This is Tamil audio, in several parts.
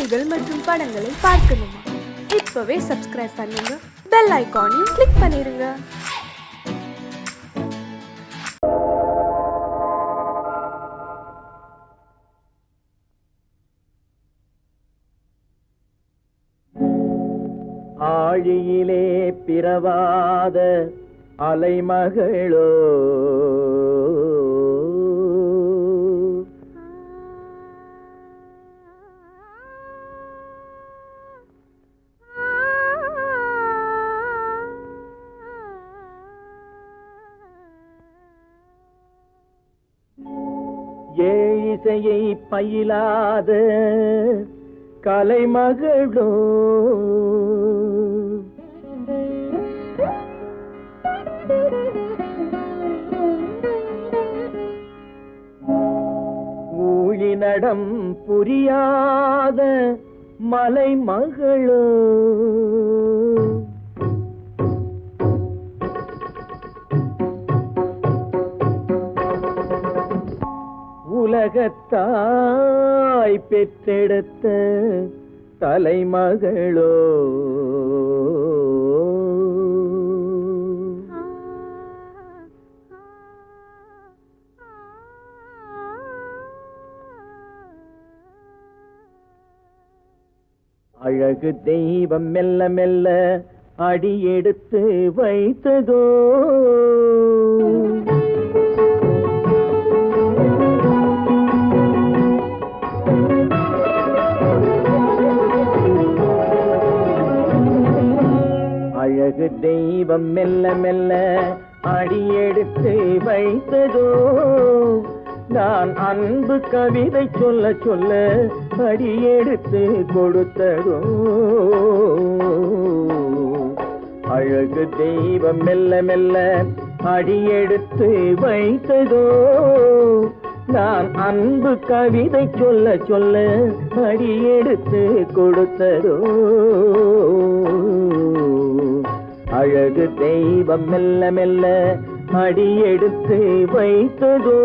பாடல்கள் மற்றும் படங்களை பார்க்கணுமா? இப்பவே சப்ஸ்கிரைப் பண்ணுங்க, பெல் ஐகானையும் கிளிக் பண்ணிருங்க. ஆழியிலே பிறவாத அலைமகளோ ஏழிசையை பயிலாத கலைமகளோ ஊழிநடம் புரியாத மலைமகளோ உலகத்தாய் பெற்றெடுத்த தலைமகளோ அழகு தெய்வம் மெல்ல மெல்ல அடியெடுத்து வைத்ததோ அழகு தெய்வம் மெல்ல மெல்ல அடியெடுத்து வைத்ததோ நான் அன்பு கவிதை சொல்ல சொல்ல அடியெடுத்து கொடுத்ததோ அழகு தெய்வம் மெல்ல மெல்ல அடியெடுத்து வைத்ததோ நான் அன்பு கவிதை சொல்ல சொல்ல அடியெடுத்து கொடுத்ததோ அழகு தெய்வம் மெல்ல மெல்ல அடியெடுத்து வைத்ததோ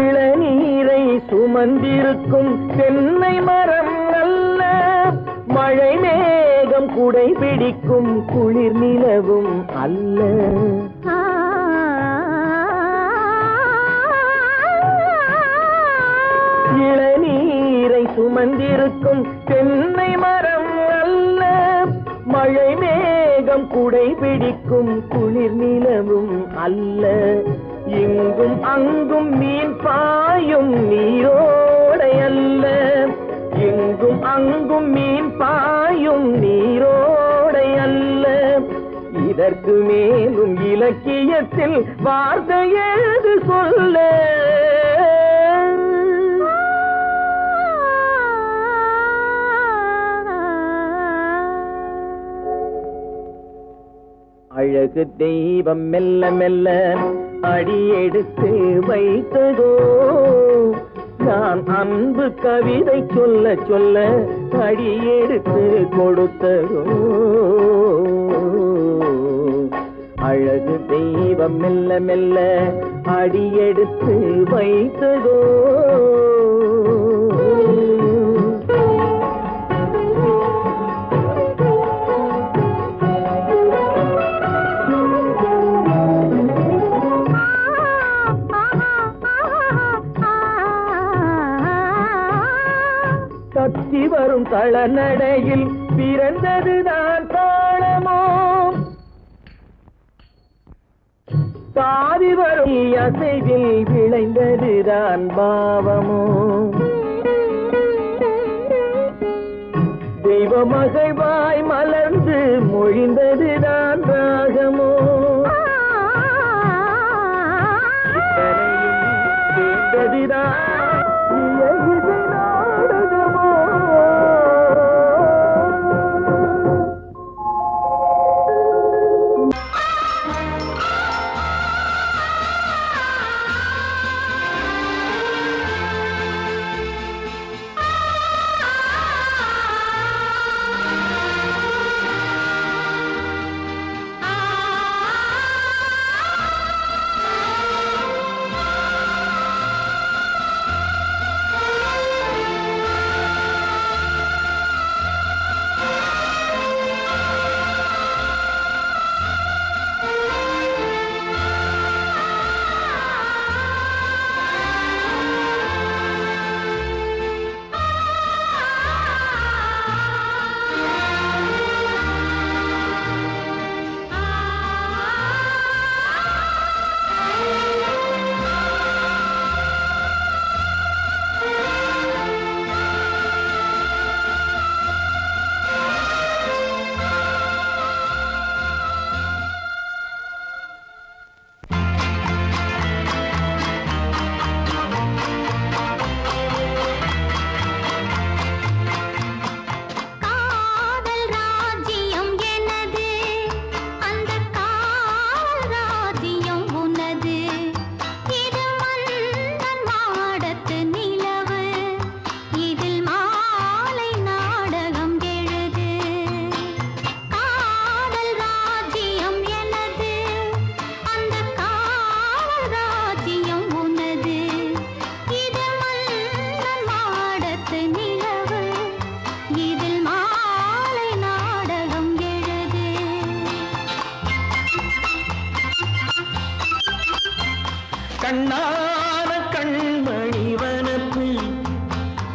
இளநீரை சுமந்திருக்கும் தென்னை மரம் அல்ல, மழை மேகம் குடை பிடிக்கும் குளிர் நிலவும் அல்ல. இளநீரை சுமந்திருக்கும் தென்னை மரம் அல்ல, மழை மேகம் குடை பிடிக்கும் குளிர் நிலவும் அல்ல. இங்கும் அங்கும் மீன் பாயும் நீரோடை அல்ல, இங்கும் அங்கும் மீன் பாயும் நீரோடை அல்ல. இதற்கு மேலும் இலக்கியத்தில் வார்த்தை ஏது சொல்ல? அழகு தெய்வம் மெல்ல மெல்ல அடியெடுத்து வைத்ததோ நான் அன்பு கவிதை சொல்ல சொல்ல அடியெடுத்து கொடுத்ததோ அழகு தெய்வம் மெல்ல மெல்ல அடியெடுத்து வைத்ததோ தத்தி வரும் தளநடையில் பிறந்ததுதான் தாளமோ, தாவி வரும் அசைவில் விளைந்ததுதான் பாவமோ, தெய்வ மகிழ்வாய் மலர்ந்து மொழிந்ததுதான் ராகமோ, கேட்டதுதான்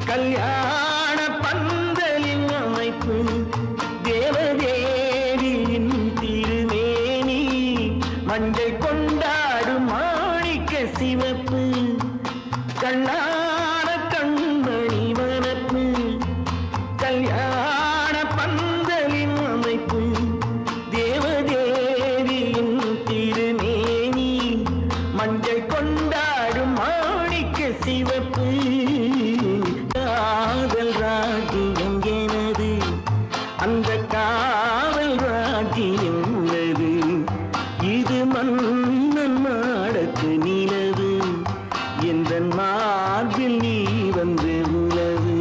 கல்யாண பந்தலின் அமைப்பு தேவதேவியின் திருமேனி மஞ்சள் கொண்டாடும் மாணிக்க சிவப்பு கண்ணான கண்மணி வனப்பு கல்யாண பந்தலின் அமைப்பு தேவதேவியின் திருமேனி மஞ்சள் கொண்டாடும் மாணிக்க சிவப்பு காதல் ராஜ்யம் எனது அந்த காவல் ராஜ்யம் உள்ளது இது மன்னன் மாடத்து நிலவு எந்த மார்பில் நீ வந்து உலவு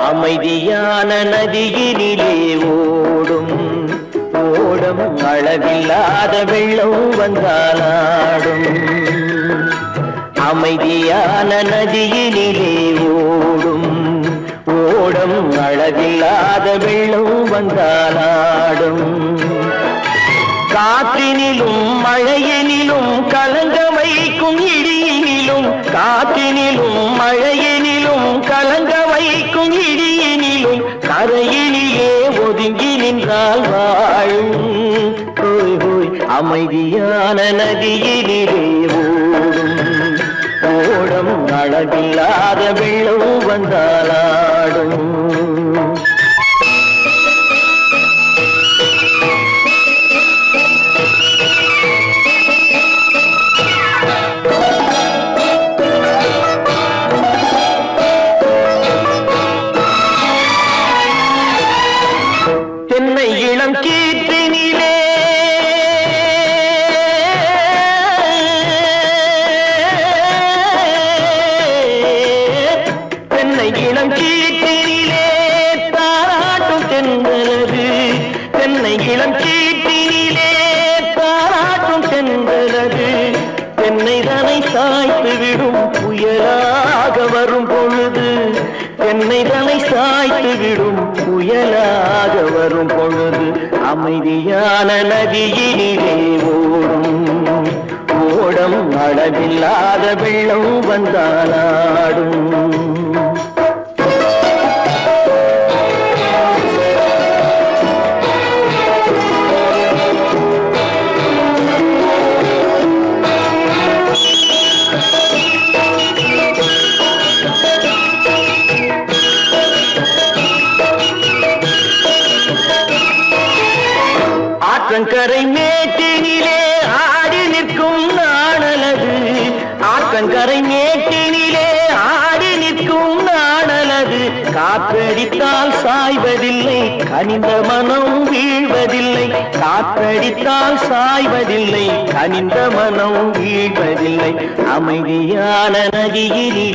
அமைதியான நதியினிலே ஓடும் ஓடம் அளவில்லாத வெள்ளம் வந்தாலாடும் அமைதியான நதியினிலே ஓடும் ஓடம் அளவில்லாத வெள்ளம் வந்தாலாடும் காற்றினிலும் மழையினிலும் கலங்க வைக்கும் இடியினிலும் காற்றினிலும் மழையினிலும் கலங்க வைக்கும் இடியினிலும் கரையினிலே ஒதுங்கி நின்றால் வாழும் ஹோய் ஹோய் அமைதியான நதியினிலே ஓடும் ஓடம் அளவில்லாத வெள்ளம் வந்தாலாடும். தென்னை இளம் கீற்றினிலே தென்னை இளம் கீற்றினிலே தாராட்டும் தென்றலது. தென்னை இளம் கீற்றினிலே தாராட்டும் தென்றலது. தென்னை தனை சாய்த்து விடும் புயலாக வரும் பொழுது. தென்னை தனை சாய்த்து விடும் புயலாக வரும் பொழுது. அமைதியான நதியினிலே ஓடும் ஓடம் அளவில்லாத வெள்ளம் வந்தாலாடும். ஆற்றங்கரை மேட்டினிலே ஆடி நிற்கும் நாணலது. ஆற்றங்கரை மேட்டினிலே ஆடி நிற்கும் நாணலது. காற்றடித்தால் சாய்வதில்லை, கனிந்த மனம் வீழ்வதில்லை. காற்றடித்தால் சாய்வதில்லை, கனிந்த மனம் வீழ்வதில்லை. அமைதியான நதியிலே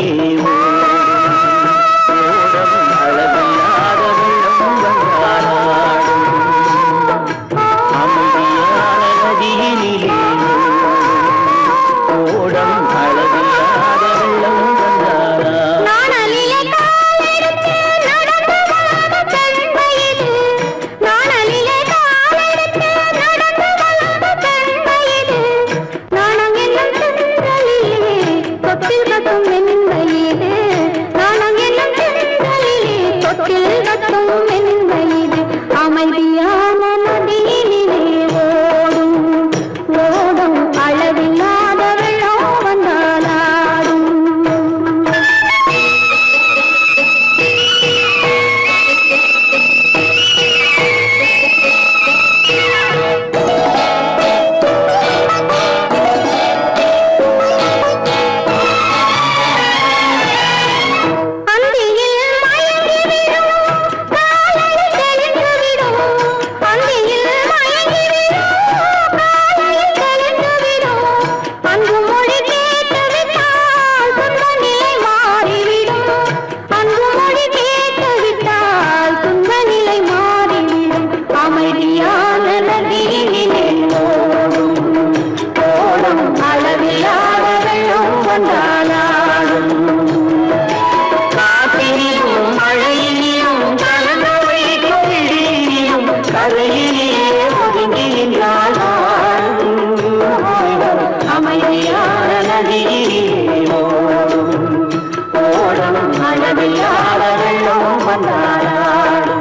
ஓடும் அளவில்லாத வெள்ளம் வந்தாலாடும். அமைதியான நதியினிலே ஓடம் அளவில்லாத வெள்ளம் வந்தாலாடும். அமைதியான நதியினிலே ஓடும் ஓடும் அளவில்லாத வெள்ளம் வந்தாலாடும். அமைதியான நதியிலே ஓடும் ஓடும் அளவில்லாத வெள்ளம் வந்தாலாடும்.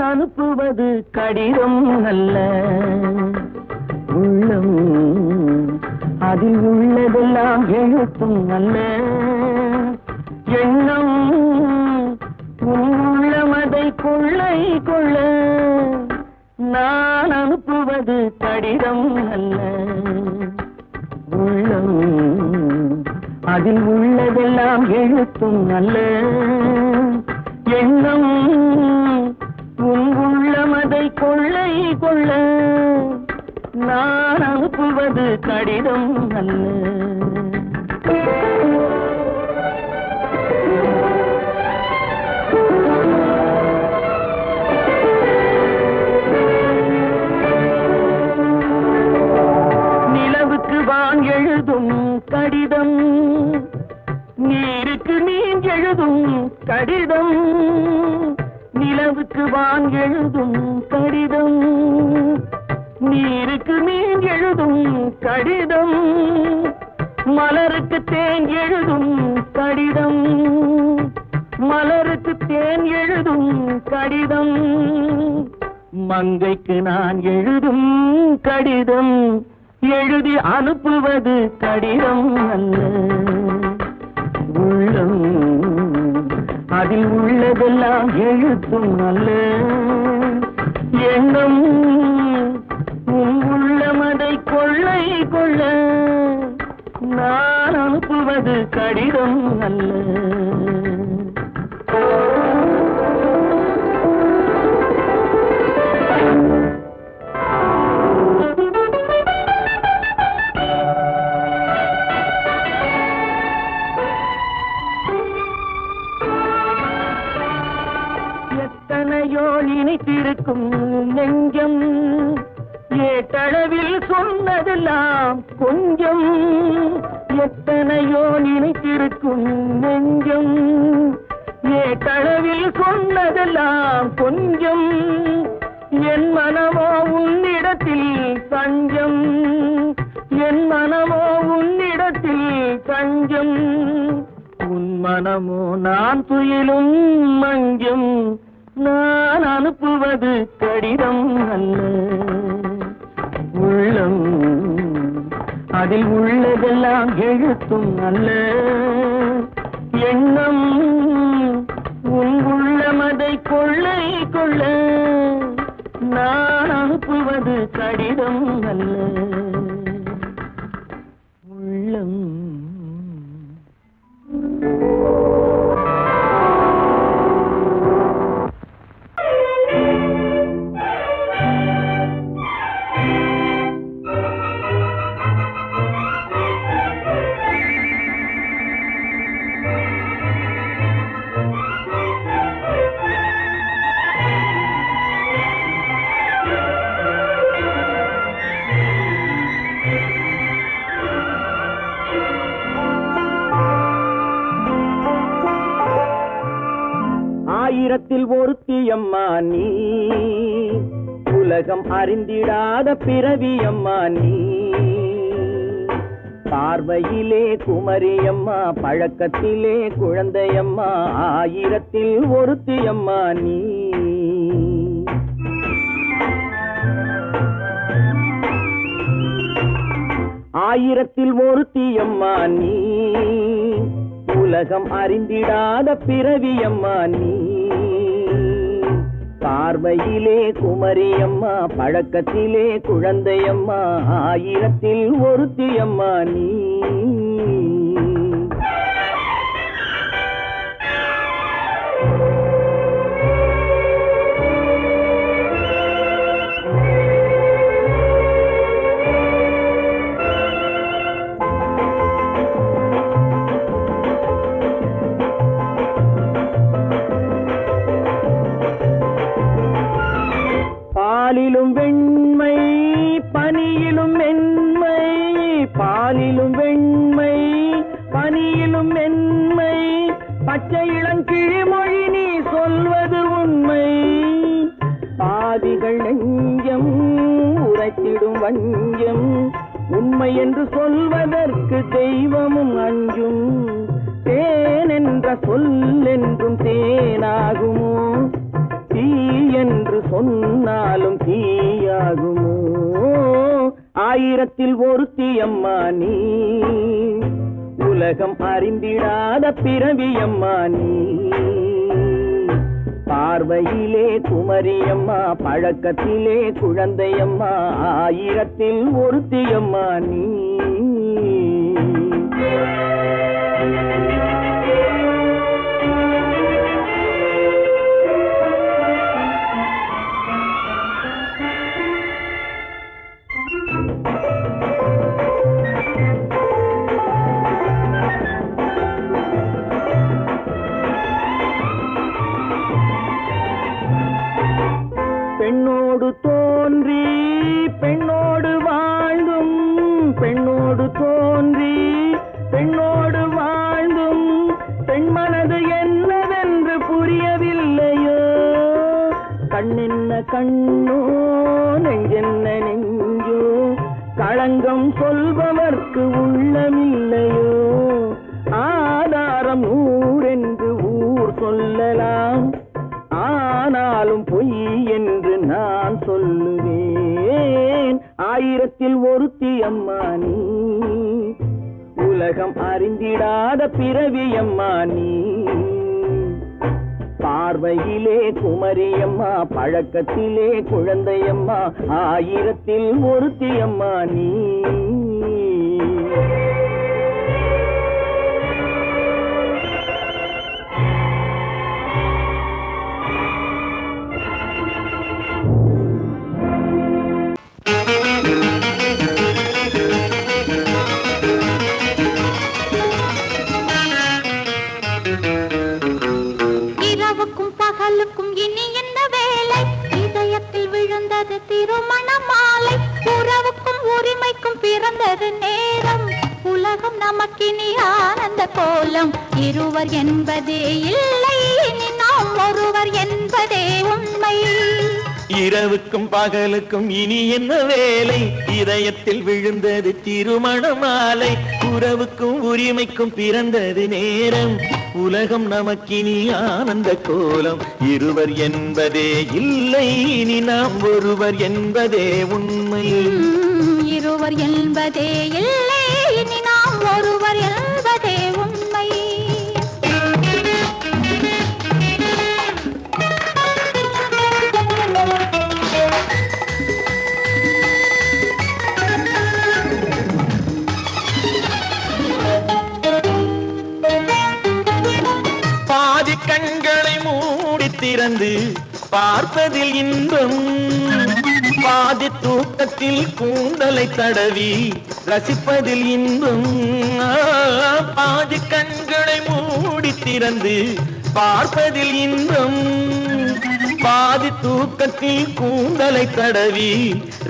அனுப்புவது கடிதம் அல்ல, உள்ளம் அதில் உள்ளதெல்லாம் எழுத்தும் அல்ல. எண்ணம் உள்ளமதை கொள்ளை கொள்ள. நான் அனுப்புவது கடிதம் அல்ல, உள்ளம் அதில் உள்ளதெல்லாம் எழுத்தும் அல்ல. எண்ணம் உள்ளமதை கொள்ளை கொள்ள. நான் அனுப்புவது கடிதம் அல்ல. நிலவுக்கு வான் எழுதும் கடிதம், நீருக்கு மீன் எழுதும் கடிதம். நிலவுக்கு வான் எழுதும் கடிதம், நீருக்கு மீன் எழுதும் கடிதம், மலருக்கு தேன் எழுதும் கடிதம், மலருக்கு தேன் எழுதும் கடிதம், மங்கைக்கு நான் எழுதும் கடிதம், எழுதி அனுப்புவது கடிதம் அல்ல. உள்ளம் அதில் உள்ளதெல்லாம் எழுத்தும் அல்ல. எண்ணம் உள்ளமதை கொள்ளை கொள்ள, நான் அனுப்புவது கடிதம் அல்ல. எத்தனையோ நினைத்திருக்கும் நெஞ்சம், ஏட்டளவில் சொன்னதெல்லாம் கொஞ்சம். எத்தனையோ நினைத்திருக்கும் நெஞ்சம், ஏட்டளவில் சொன்னதெல்லாம் கொஞ்சம். என் மனமோ உன்னிடத்தில் தஞ்சம், என் மனமோ உன்னிடத்தில் தஞ்சம். உன் மனமோ நான் துயிலும் மஞ்சம், நான் அனுப்புவது கடிதம் அல்ல. உள்ளம் அதில் உள்ளதெல்லாம் எழுத்தும் அல்ல. எண்ணம் உன் உள்ளமதை கொள்ளை கொள்ள, நான் அனுப்புவது கடிதம் அல்ல. உள்ளம் ஆயிரத்தில் ஒருத்தியம்மா நீ, உலகம் அறிந்திடாத பிறவியம்மா நீ. பார்வையிலே குமரியம்மா, பழக்கத்திலே குழந்தையம்மா, ஆயிரத்தில் ஒருத்தியம்மா நீ. ஆயிரத்தில் ஒருத்தியம்மா நீ, உலகம் அறிந்திடாத பிறவியம்மா நீ. பார்வையிலே குமரியம்மா, பழக்கத்திலே குழந்தையம்மா, ஆயிரத்தில் ஒருத்தியம்மா நீ. பாலிலும் வெண்மை பனியிலும் மென்மை, பாலிலும் வெண்மை பனியிலும் மென்மை, பச்சை இளங்கிழிமொழி நீ சொல்வது உண்மை. பாதிகள் நெஞ்சம் உரைத்திடும் வஞ்சம், உண்மை என்று சொல்வதற்கு தெய்வமும் அஞ்சும். தேன் என்ற சொல் என்றும் தேனாகுமோ, தீ என்று சொன்னாலும் தீயாகுமோ. ஆயிரத்தில் ஒருத்தியம்மா நீ, உலகம் அறிந்திடாத பிறவியம்மா நீ. பார்வையிலே குமரியம்மா, பழக்கத்திலே குழந்தையம்மா, ஆயிரத்தில் ஒருத்தியம்மா நீ. பெண்ணோடு தோன்றி பெண்ணோடு வாழ்ந்தும், பெண்ணோடு தோன்றி பெண்ணோடு வாழ்ந்தும், பெண் மனது என்னவென்று புரியவில்லையோ. கண்ணென்ன கண்ணோ, நெஞ்சென்ன நெஞ்சோ, களங்கம் சொல்பவர்க்கு உள்ளமில்லையோ ஆதாரம் ஊரென்று ஊர் சொல்லலாம் ஆனாலும் பொய் என்று நான் சொல்லுவேன் ஆயிரத்தில் ஒருத்தி அம்மா நீ உலகம் அறிந்திடாத பிறவி அம்மா நீ பார்வையிலே குமரியம்மா பழக்கத்திலே குழந்தையம்மா ஆயிரத்தில் ஒருத்தி அம்மா நீ திருமண மாலை உறவுக்கும் உரிமைக்கும் பிறந்தது நேரம் உலகம் நமக்கினி ஆனந்த கோலம் இருவர் என்பதே இல்லை இனி நாம் ஒருவர் என்பதே உண்மை இரவுக்கும் பகலுக்கும் இனி என்ன வேலை இதயத்தில் விழுந்தது திருமண மாலை உறவுக்கும் உரிமைக்கும் பிறந்தது நேரம் உலகம் நமக்கினி ஆனந்த கோலம் இருவர் என்பதே இல்லை இனி நாம் ஒருவர் என்பதே உண்மை இருவர் என்பதே இல்லை இனி நாம் ஒருவர் என்பதே உண்மை கண்களை மூடி திறந்து பார்ப்பதில் இன்பம் பாதி தூக்கத்தில் கூந்தலை தடவி ரசிப்பதில் இன்பம் பாதி கண்களை மூடி திறந்து பார்ப்பதில் இன்பம் பாதி தூக்கத்தில் கூந்தலை தடவி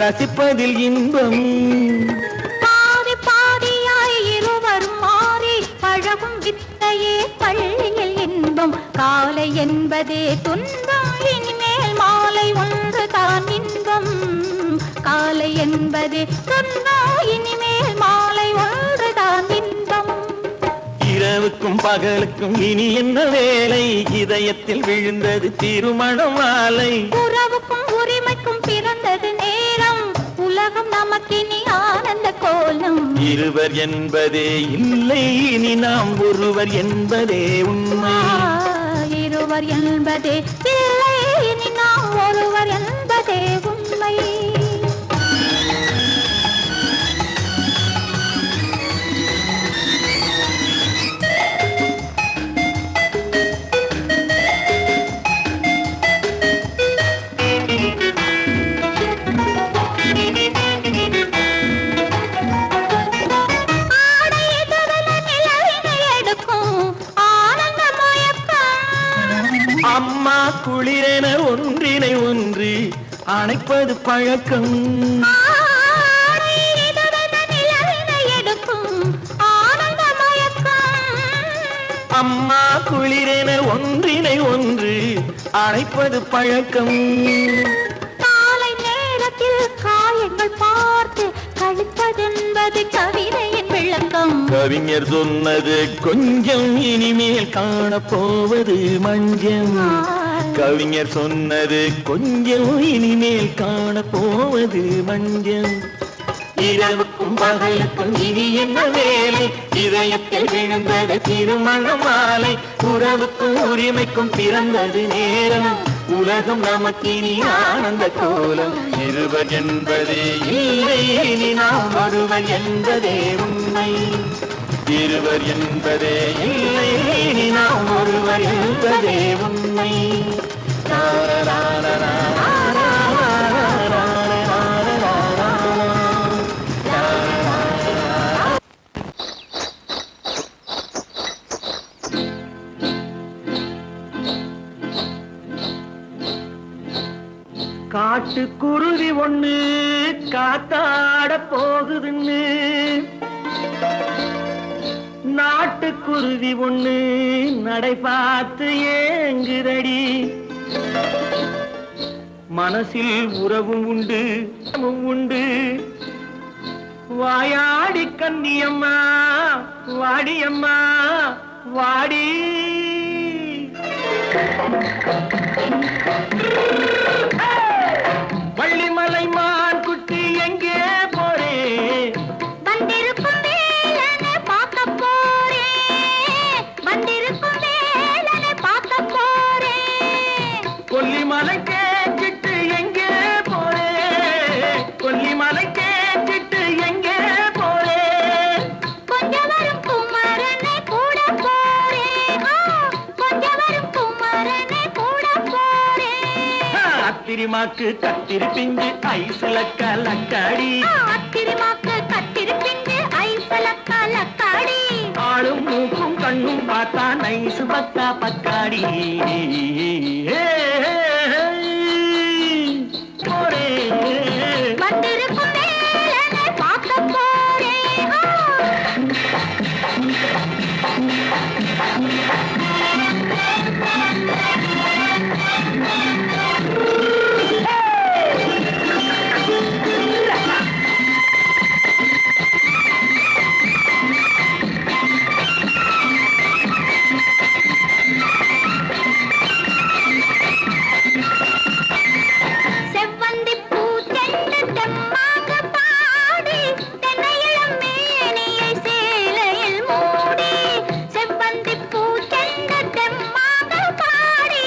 ரசிப்பதில் இன்பம் பாதி பாதியாய் இருவர் மாறி பழகும் வித்தையே பள்ளியில் இன்பம் காலை என்பதே துன்பம் இனிமேல் மாலை ஒன்று தான் இன்பம் காலை என்பதே துன்பம் இனிமேல் மாலை ஒன்று தான் இன்பம் இரவுக்கும் பகலுக்கும் இனி என்ன வேலை இதயத்தில் விழுந்தது திருமண மாலை உறவுக்கும் உரிமைக்கும் பிறந்தது நேரம் உலகம் நமக்கினி ஆனந்த கோலம் இருவர் என்பதே இல்லை இனி நாம் ஒருவர் என்பதே உண்மை இருவர் என்பதே இல்லை இனி நாம் ஒருவர் என்பதே உண்மை அம்மா குளிரென ஒன்றினை ஒன்று அணைப்பது பழக்கம் அம்மா குளிரென ஒன்றினை ஒன்று அணைப்பது பழக்கம் காலை நேரத்தில் காயங்கள் பார்த்து கழிப்பதென்பது கவிதையின் விளக்கம் கவிஞர் சொன்னது கொஞ்சம் இனிமேல் காணப்போவது மஞ்சள் கவிஞர் சொன்னது கொஞ்சம் இனிமேல் காணப்போவது மஞ்சள் இரவுக்கும் பகலுக்கும் இனி என்ன வேலை இதயத்தில் விழுந்தது திருமண மாலை உறவுக்கும் உரிமைக்கும் பிறந்தது நேரம் உலகம் நமக்கினி ஆனந்த கோலம் இருவர் என்பதே இல்லை இனி நாம் ஒருவர் என்பதே உண்மை இருவர் என்பதே இல்லை இனி நாம் ஒருவர் என்பதே உண்மை காட்டுக்குருவி ஒண்ணு காத்தாட போகுதுன்னு நாட்டுக்குருவி ஒண்ணு நடை பார்த்து ஏங்குதடி மனசில் உறவும் உண்டு உண்டு வாயாடி கன்னியம்மா வாடியம்மா வாடி. வள்ளிமலை மான் குட்டி எங்கே போறே? வந்திருக்கும் வேலனை பார்க்க போறேன், வந்திருக்கும் வேலனை பார்க்க போறேன். கொல்லிமலை கேட்டுட்டு எங்கே போறே? கொல்லிமலை கேட்டுட்டு எங்கே போறே? கொஞ்சம் வரும் குமரனை கூட போறேன், கொஞ்சம் வரும் குமரனை கூட போறேன். அத்திரிமாக்கு கத்திரி பிஞ்சு ஐசுல கலக்காடி, அத்திரிமாக்கு கத்திரி பிஞ்சு ஐசல கலக்காடி. ஆளும் மூக்கும் கண்ணும் பார்த்தா நைசு பக்கா பக்காடி. போரே வந்திருக்கும் வேலனை பார்க்க போறேன். செவ்வந்தி பூ தென்று தெம்மாக பாடி, தென்னையிளம் மேனியை சேலையில் மூடி. செவ்வந்தி பூ தென்று தெம்மாக பாடி,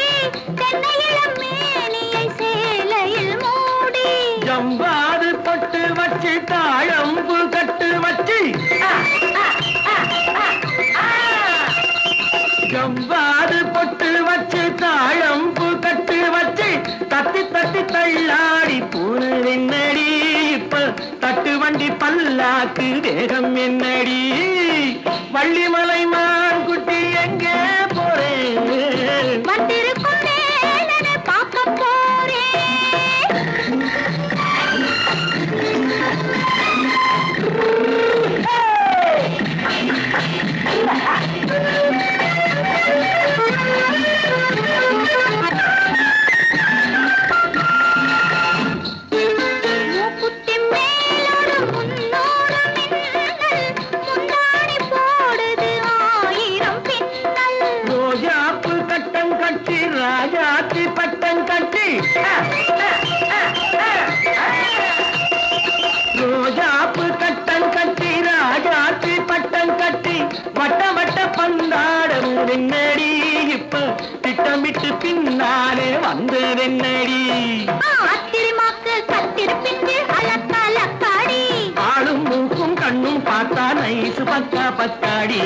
தென்னையிளம் மேனியை சேலையில் மூடி. ஜம்பாது பொட்டு வச்சு தாழம்பு கட்டு வச்சு, ஜம்பாது பொட்டு வச்சு தாழம்பு கட்டு வச்சு தட்டி தட்டி தள்ளாடி பூனு என்னடி. இப்ப தட்டு வண்டி பல்லாக்கு தேகம் என்னடி. வள்ளிமலை மான் குட்டி எங்கே போறேன்? வந்திருக்கும் வேலனை பார்க்க போறேன். மூக்குத்தி மேலோடு முன்னோடு மின்னல், முந்தாணி போடுது 1000 பின்னல். ரோஜாப்பு கட்டம் கட்டி ராஜாத்தி பட்டம் கட்டி, ரோஜாப்பு கட்டம் கட்டி ராஜாத்தி பட்டம் கட்டி வட்ட வட்ட பந்தாடம் என்னடி. இப்ப திட்டமிட்டு பின்னாலே வந்ததென்னடி. அத்திரிமாக்கு கத்திரி பிஞ்சு அலக்காடி. ஆளும் மூக்கும் கண்ணும் பார்த்தா நைசு பக்கா பக்காடி.